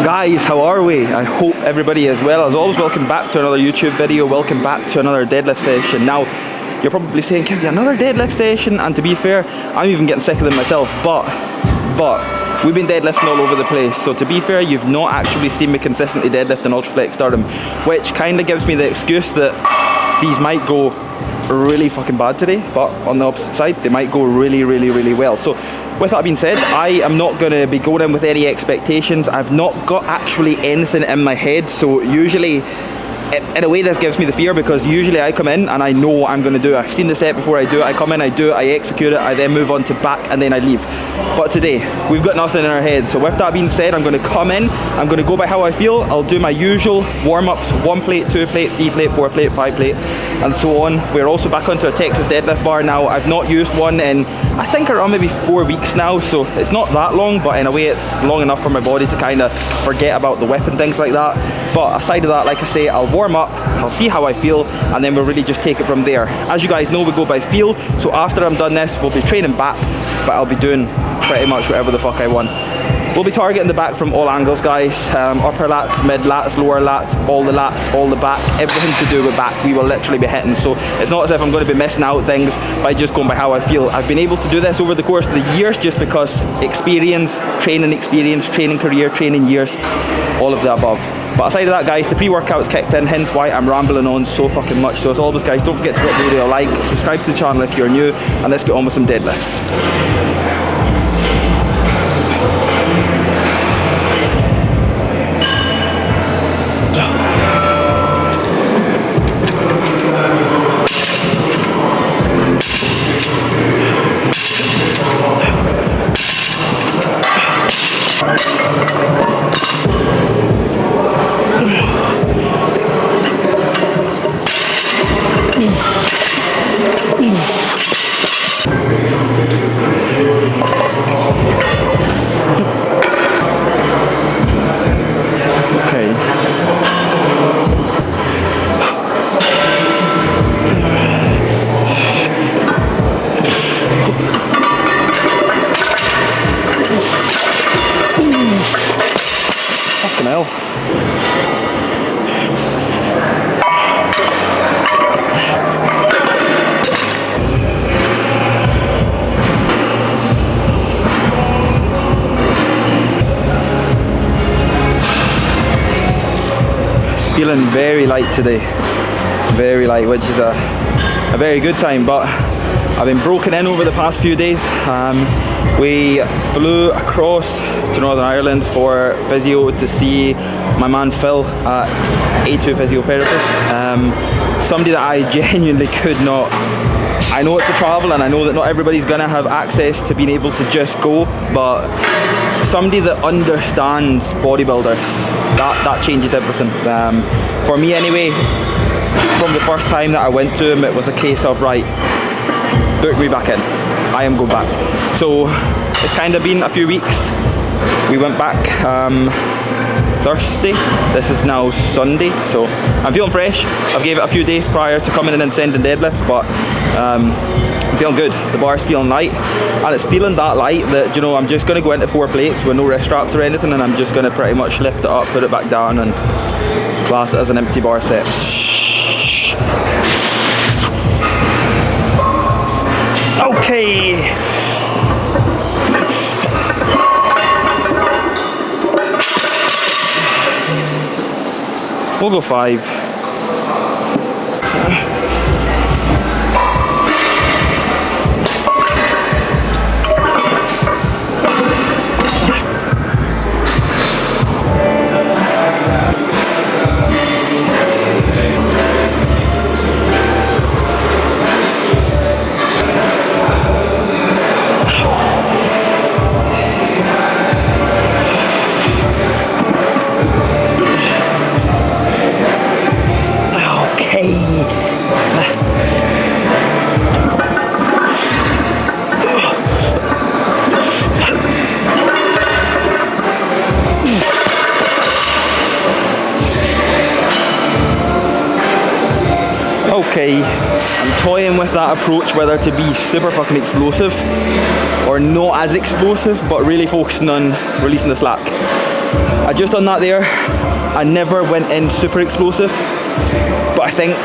Guys, how are we? I hope everybody is well. As always, welcome back to another YouTube video. Welcome back to another deadlift session. Now, you're probably saying, Kevin, another deadlift session? And to be fair, I'm even getting sick of them myself. But we've been deadlifting all over the place. So to be fair, you've not actually seen me consistently deadlift an Ultraflex Durham, which kind of gives me the excuse that these might go really fucking bad today, but on the opposite side, they might go really well. So with that being said, I am not going to be going in with any expectations. I've not got actually anything in my head. So usually, in a way, this gives me the fear, because usually I come in and I know what I'm going to do. I've seen the set before I do it. I come in, I do it, I execute it, I then move on to back, and then I leave. But today, we've got nothing in our heads. So with that being said, I'm going to come in, I'm going to go by how I feel. I'll do my usual warm-ups: 1 plate, 2 plate, 3 plate, 4 plate, 5 plate, and so on. We're also back onto a Texas deadlift bar now. I've not used one in, I think, around maybe 4 weeks now, so it's not that long, but in a way it's long enough for my body to kind of forget about the whip and things like that. But aside of that, like I say, I'll warm up, I'll see how I feel, and then we'll really just take it from there. As you guys know, we go by feel, so after I'm done this, we'll be training back, but I'll be doing pretty much whatever the fuck I want. We'll be targeting the back from all angles, guys. Upper lats, mid lats, lower lats, all the back, everything to do with back, we will literally be hitting. So it's not as if I'm going to be missing out things by just going by how I feel. I've been able to do this over the course of the years just because experience, training career, training years, all of the above. But aside of that, guys, the pre-workout's kicked in, hence why I'm rambling on so fucking much. So as always, guys, don't forget to drop the video a like, subscribe to the channel if you're new, and let's get on with some deadlifts. Fucking hell. It's feeling very light today. Very light, which is a very good sign, but I've been broken in over the past few days. We flew across to Northern Ireland for physio to see my man Phil at A2 Physiotherapist. Somebody that I genuinely could not. I know it's a travel, and I know that not everybody's gonna have access to being able to just go, but somebody that understands bodybuilders, that changes everything. For me anyway, from the first time that I went to him, it was a case of, right, book me back in. I am going back. So it's kind of been a few weeks. We went back Thursday. This is now Sunday, so I'm feeling fresh. I've gave it a few days prior to coming in and sending deadlifts, but I'm feeling good. The bar's feeling light, and it's feeling that light that, you know, I'm just going to go into 4 plates with no wrist straps or anything, and I'm just going to pretty much lift it up, put it back down, and class it as an empty bar set. Okay. We'll go 5. Okay, I'm toying with that approach, whether to be super fucking explosive or not as explosive, but really focusing on releasing the slack. I just done that there. I never went in super explosive, but I think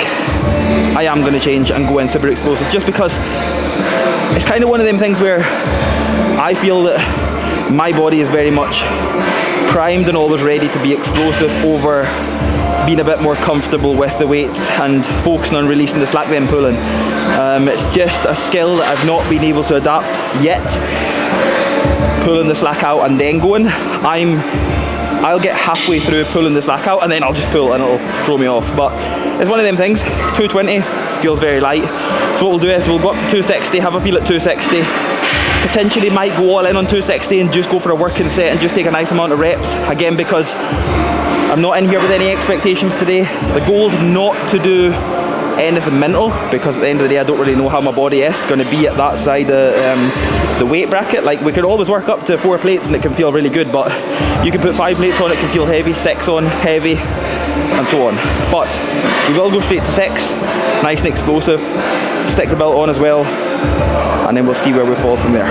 I am going to change and go in super explosive, just because it's kind of one of them things where I feel that my body is very much primed and always ready to be explosive over being a bit more comfortable with the weights and focusing on releasing the slack then pulling. It's just a skill that I've not been able to adapt yet. Pulling the slack out and then going. I'll get halfway through pulling the slack out and then I'll just pull and it'll throw me off. But it's one of them things. 220 feels very light. So what we'll do is we'll go up to 260, have a feel at 260. Potentially might go all in on 260 and just go for a working set and just take a nice amount of reps. Again, because I'm not in here with any expectations today. The goal's not to do anything mental, because at the end of the day I don't really know how my body is going to be at that side of the weight bracket. Like, we can always work up to 4 plates and it can feel really good, but you can put 5 plates on, it can feel heavy, 6 on, heavy, and so on. But we will go straight to 6, nice and explosive, stick the belt on as well, and then we'll see where we fall from there.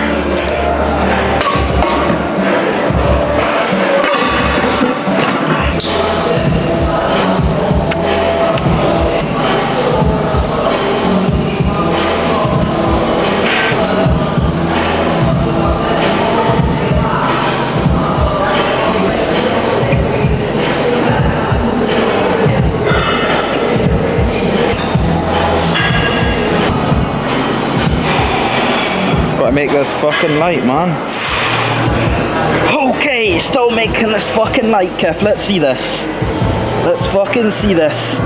Make this fucking light, man. Okay, still making this fucking light, Kev. Let's see this. Let's fucking see this.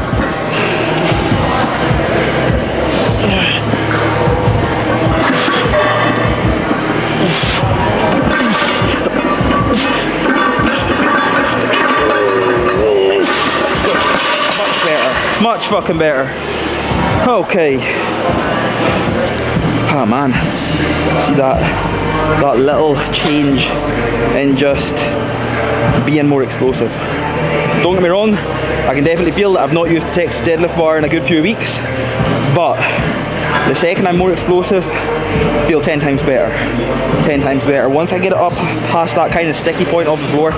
Much better. Much fucking better. Okay. Oh man. See that little change in just being more explosive. Don't get me wrong, I can definitely feel that I've not used the Texas deadlift bar in a good few weeks, but the second I'm more explosive, I feel 10 times better. 10 times better. Once I get it up past that kind of sticky point of the floor,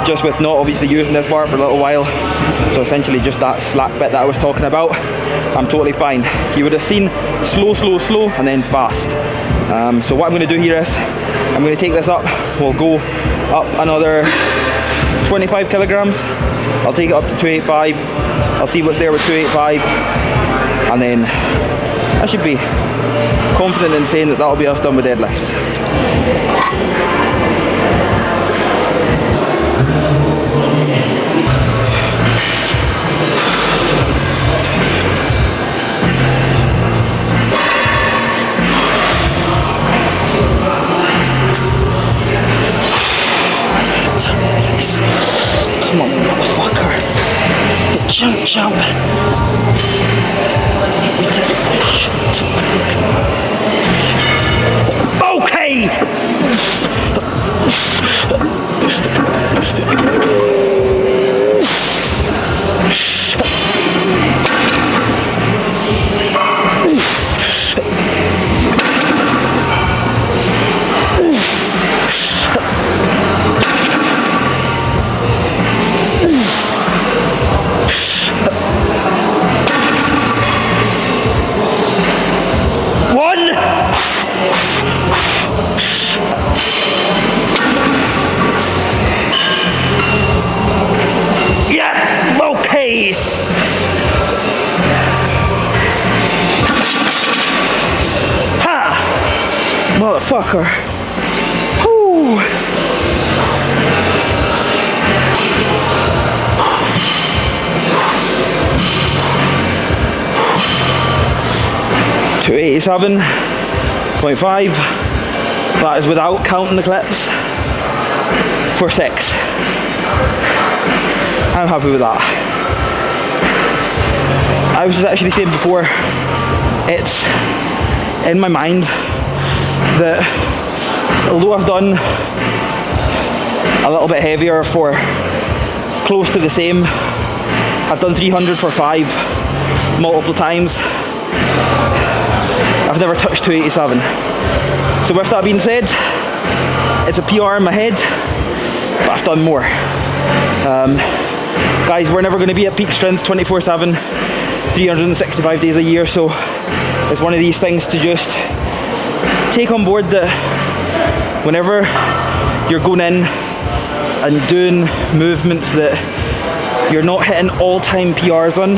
just with not obviously using this bar for a little while, so essentially just that slack bit that I was talking about, I'm totally fine. You would have seen slow, slow, slow, and then fast. So what I'm going to do here is, I'm going to take this up, we'll go up another 25 kilograms, I'll take it up to 285, I'll see what's there with 285, and then I should be confident in saying that that'll be us done with deadlifts. Come on, motherfucker. Jump, jump. Okay! Motherfucker. Whew. $287.5. That is without counting the clips. For 6. I'm happy with that. I was just actually saying before, it's in my mind that although I've done a little bit heavier for close to the same, I've done 300 for 5 multiple times, I've never touched 287. So with that being said, it's a PR in my head. but I've done more. Guys, we're never going to be at peak strength 24/7, 365 days a year, so it's one of these things to just take on board that whenever you're going in and doing movements that you're not hitting all-time PRs on,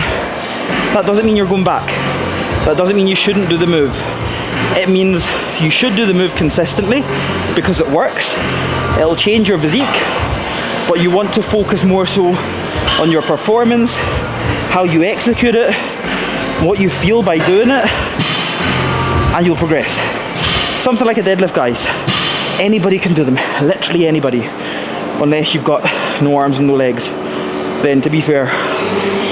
that doesn't mean you're going back. That doesn't mean you shouldn't do the move. It means you should do the move consistently because it works. It'll change your physique, but you want to focus more so on your performance, how you execute it, what you feel by doing it, and you'll progress. Something like a deadlift, guys. Anybody can do them, literally anybody, unless you've got no arms and no legs. Then, to be fair,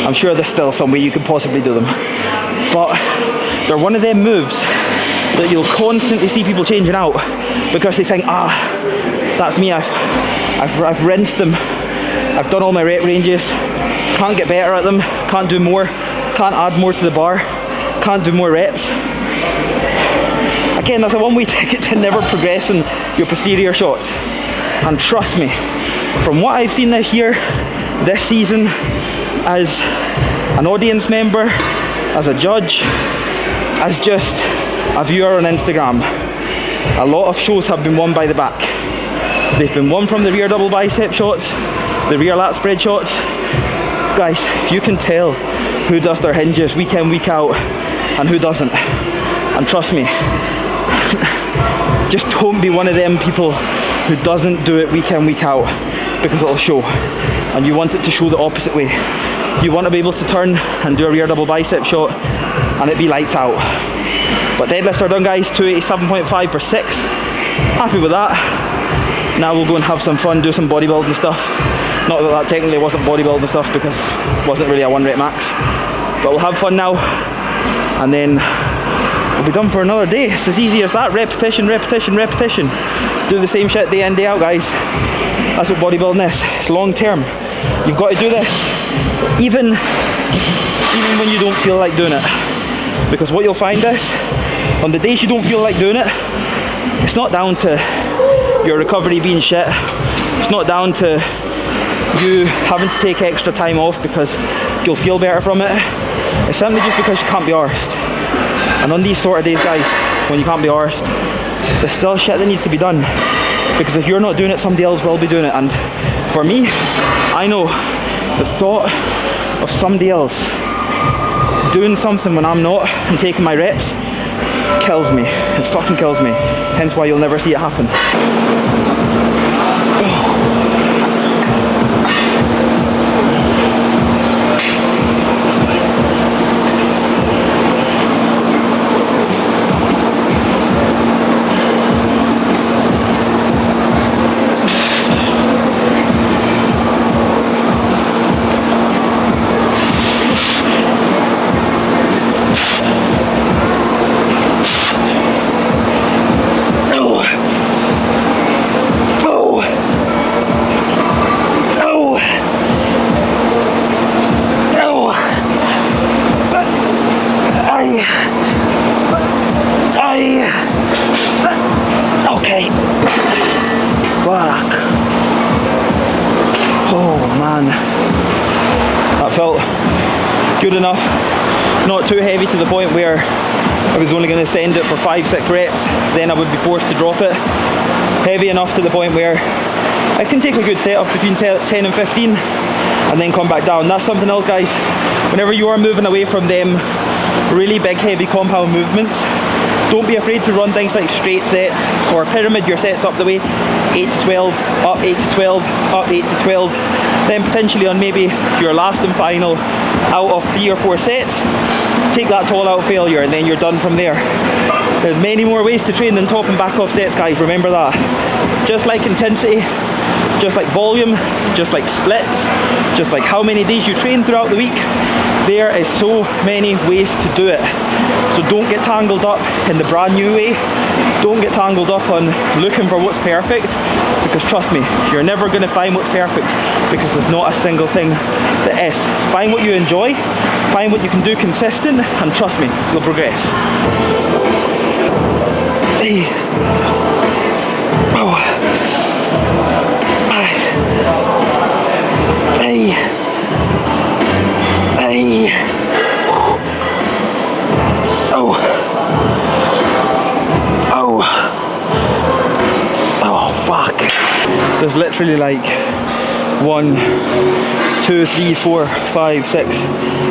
I'm sure there's still some way you could possibly do them. But they're one of them moves that you'll constantly see people changing out because they think, that's me. I've rinsed them. I've done all my rep ranges. Can't get better at them. Can't do more. Can't add more to the bar. Can't do more reps. Again, that's a one-way ticket to never progressing your posterior shots. And trust me, from what I've seen this year, this season, as an audience member, as a judge, as just a viewer on Instagram, a lot of shows have been won by the back. They've been won from the rear double bicep shots, the rear lat spread shots. Guys, you can tell who does their hinges week in, week out, and who doesn't. And trust me, just don't be one of them people who doesn't do it week in, week out, because it'll show. And you want it to show the opposite way. You want to be able to turn and do a rear double bicep shot and it be lights out. But deadlifts are done, guys. 287.5 for 6. Happy with that. Now we'll go and have some fun, do some bodybuilding stuff. Not that that technically wasn't bodybuilding stuff because it wasn't really a 1 rep max. But we'll have fun now and then we'll be done for another day. It's as easy as that. Repetition, repetition, repetition. Do the same shit day in, day out, guys. That's what bodybuilding is. It's long term. You've got to do this even when you don't feel like doing it. Because what you'll find is, on the days you don't feel like doing it, it's not down to your recovery being shit. It's not down to you having to take extra time off because you'll feel better from it. It's simply just because you can't be arsed. And on these sort of days, guys, when you can't be arsed, there's still shit that needs to be done. Because if you're not doing it, somebody else will be doing it. And for me, I know the thought of somebody else doing something when I'm not and taking my reps kills me. It fucking kills me. Hence why you'll never see it happen. Okay. Fuck. Oh man. That felt good enough. Not too heavy to the point where I was only going to send it for 5-6 reps, then I would be forced to drop it. Heavy enough to the point where I can take a good setup between 10 and 15 and then come back down. That's something else, guys. Whenever you are moving away from them really big heavy compound movements, don't be afraid to run things like straight sets or pyramid your sets up the way, 8 to 12, up 8 to 12, up 8 to 12. Then potentially on maybe your last and final out of 3 or 4 sets, take that tall out failure and then you're done from there. There's many more ways to train than top and back off sets, guys, remember that. Just like intensity, just like volume, just like splits, just like how many days you train throughout the week, there is so many ways to do it. So don't get tangled up in the brand new way. Don't get tangled up on looking for what's perfect, because trust me, you're never going to find what's perfect, because there's not a single thing that is. Find what you enjoy, find what you can do consistent, and trust me, you'll progress. Oh. Hey. Hey. Oh. Oh. Oh, fuck. There's literally like 1, 2, 3, 4, 5, 6.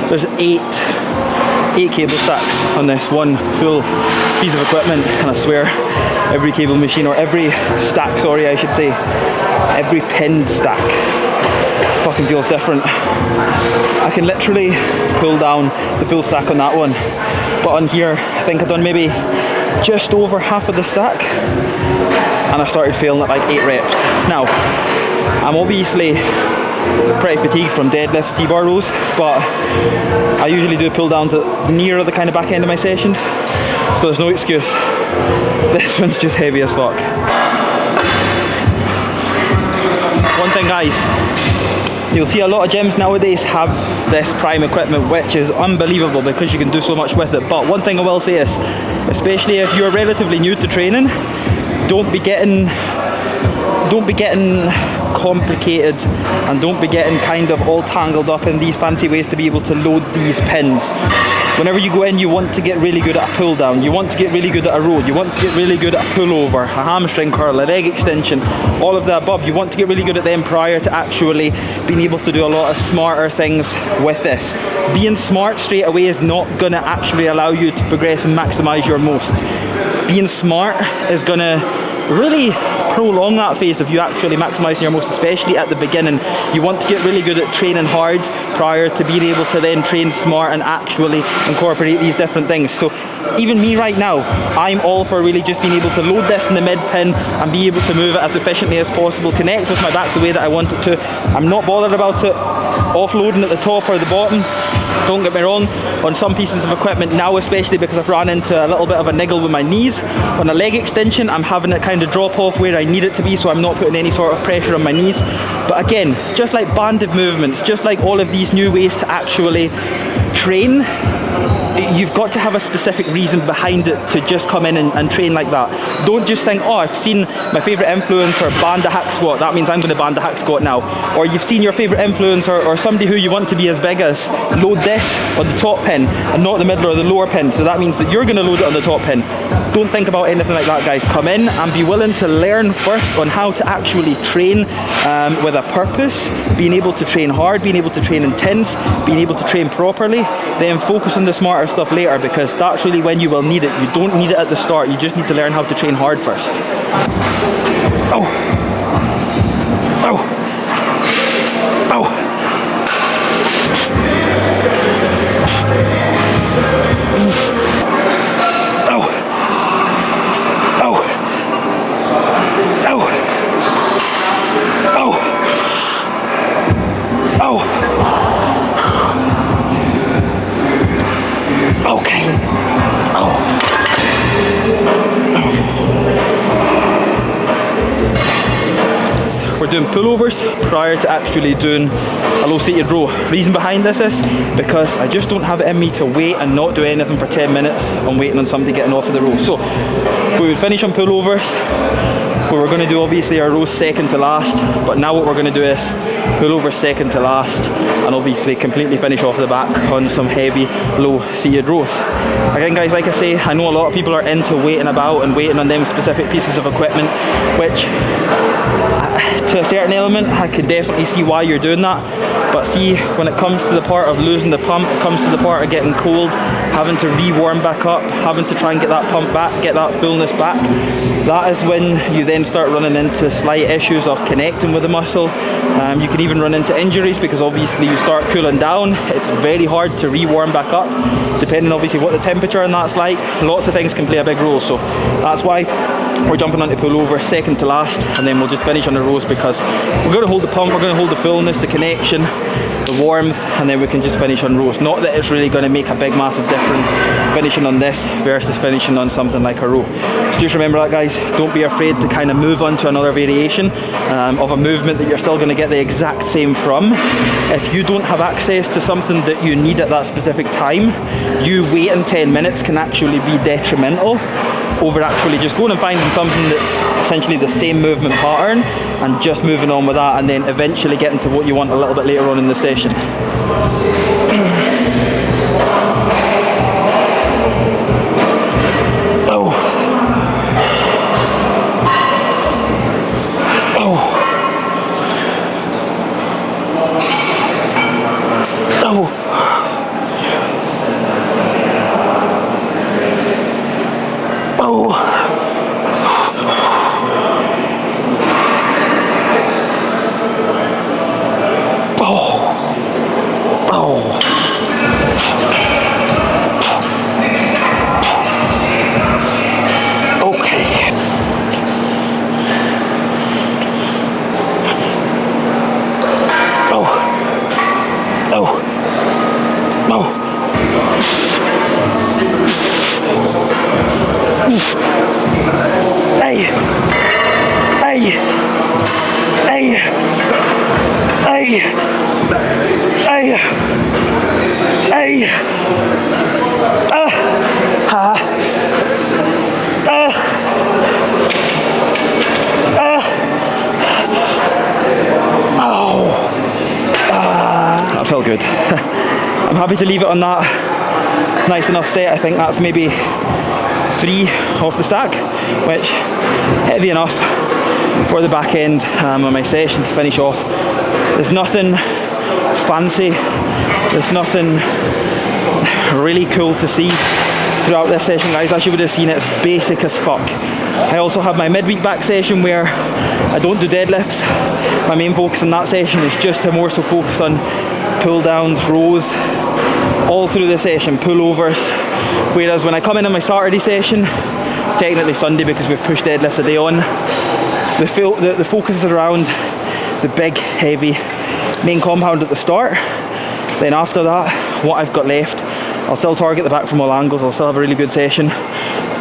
There's 8 cable stacks on this one full piece of equipment, and I swear every cable machine, or every stack, sorry I should say, every pinned stack fucking feels different. I can literally pull down the full stack on that one, but on here I think I've done maybe just over half of the stack, and I started feeling at like 8 reps. Now I'm obviously pretty fatigued from deadlifts, T-bar rows, but I usually do pull downs at near the kind of back end of my sessions, so there's no excuse. This one's just heavy as fuck. One thing guys, you'll see a lot of gyms nowadays have this Prime equipment, which is unbelievable because you can do so much with it. But one thing I will say is, especially if you're relatively new to training, don't be getting complicated, and don't be getting kind of all tangled up in these fancy ways to be able to load these pins. Whenever you go in, you want to get really good at a pull down, you want to get really good at a row, you want to get really good at a pullover, a hamstring curl, a leg extension, all of the above. You want to get really good at them prior to actually being able to do a lot of smarter things with this. Being smart straight away is not going to actually allow you to progress and maximize your most. Being smart is going to really prolong that phase of you actually maximizing your most, especially at the beginning. You want to get really good at training hard prior to being able to then train smart and actually incorporate these different things. So even me right now, I'm all for really just being able to load this in the mid pin and be able to move it as efficiently as possible, connect with my back the way that I want it to. I'm not bothered about it offloading at the top or the bottom. Don't get me wrong, on some pieces of equipment now, especially because I've ran into a little bit of a niggle with my knees, on a leg extension I'm having it kind of drop off where I need it to be, so I'm not putting any sort of pressure on my knees. But again, just like banded movements, just like all of these new ways to actually train, you've got to have a specific reason behind it to just come in and train like that. Don't just think, oh, I've seen my favourite influencer band a hack squat, that means I'm going to band a hack squat now. Or you've seen your favourite influencer or somebody who you want to be as big as load this on the top pin and not the middle or the lower pin, so that means that you're going to load it on the top pin. Don't think about anything like that, guys. Come in and be willing to learn first on how to actually train with a purpose, being able to train hard, being able to train intense, being able to train properly, then focus on the smarter stuff later, because that's really when you will need it. You don't need it at the start, you just need to learn how to train hard first. Oh! Oh! Oh! We're doing pullovers prior to actually doing a low seated row. Reason behind this is because I just don't have it in me to wait and not do anything for 10 minutes. I'm waiting on somebody getting off of the row. So we would finish on pullovers, where we're going to do obviously our rows second to last, but now what we're going to do is pullovers second to last, and obviously completely finish off the back on some heavy low seated rows. Again guys, like I say, I know a lot of people are into waiting about and waiting on them specific pieces of equipment, which to a certain element I could definitely see why you're doing that. But see, when it comes to the part of losing the pump, it comes to the part of getting cold, having to re-warm back up, having to try and get that pump back, get that fullness back, that is when you then start running into slight issues of connecting with the muscle. You can even run into injuries because obviously you start cooling down. It's very hard to re-warm back up, depending obviously what the temperature and that's like. Lots of things can play a big role, so that's why we're jumping onto pullover second to last, and then we'll just finish on the rows because we're going to hold the pump, we're going to hold the fullness, the connection, the warmth, and then we can just finish on rows. Not that it's really going to make a big massive difference finishing on this versus finishing on something like a row. So just remember that, guys. Don't be afraid to kind of move on to another variation of a movement that you're still going to get the exact same from. If you don't have access to something that you need at that specific time, you waiting 10 minutes can actually be detrimental. over actually just going and finding something that's essentially the same movement pattern and just moving on with that, and then eventually getting to what you want a little bit later on in the session. That felt good. I'm happy to leave it on that nice enough set. I think that's maybe 3 off the stack, which heavy enough for the back end of my session to finish off. There's nothing fancy, there's nothing really cool to see throughout this session, guys. As you would have seen, it's basic as fuck. I also have my midweek back session where I don't do deadlifts. My main focus in that session is just to more so focus on pull downs, rows, all through the session, pullovers. Whereas when I come in on my Saturday session, technically Sunday because we've pushed deadlifts a day on, the focus is around the big, heavy main compound at the start. Then after that, what I've got left, I'll still target the back from all angles, I'll still have a really good session.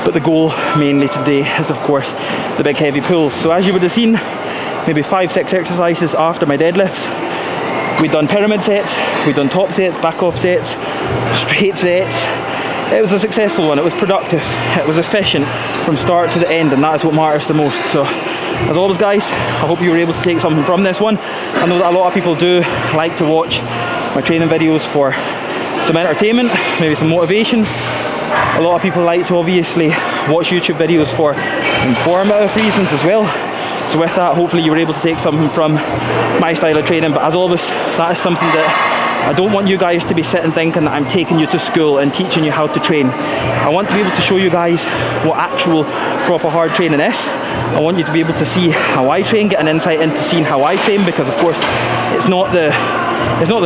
But the goal mainly today is, of course, the big heavy pulls. So as you would have seen, maybe 5-6 exercises after my deadlifts. We've done pyramid sets, we've done top sets, back off sets, straight sets. It was a successful one, it was productive, it was efficient from start to the end, and that is what matters the most. So, as always guys, I hope you were able to take something from this one. I know that a lot of people do like to watch my training videos for some entertainment, maybe some motivation. A lot of people like to obviously watch YouTube videos for informative reasons as well. So with that, hopefully you were able to take something from my style of training. But as always, that is something that I don't want you guys to be sitting thinking that I'm taking you to school and teaching you how to train. I want to be able to show you guys what actual proper hard training is. I want you to be able to see how I train, get an insight into seeing how I train, because of course it's not the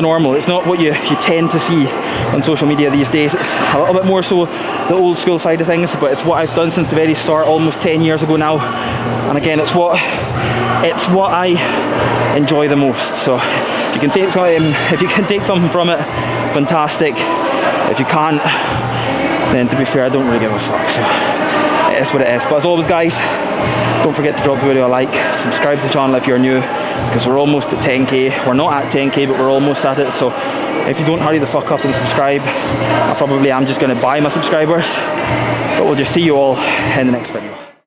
normal, it's not what you tend to see on social media these days. It's a little bit more so the old school side of things, but it's what I've done since the very start, almost 10 years ago now. And again, it's what I enjoy the most. So if you can take something from it, fantastic. If you can't, then to be fair, I don't really give a fuck. So it is what it is. But as always guys, don't forget to drop the video a like, subscribe to the channel if you're new, because we're almost at 10k. We're not at 10k, but we're almost at it. So if you don't hurry the fuck up and subscribe, I probably am just going to buy my subscribers. But we'll just see you all in the next video.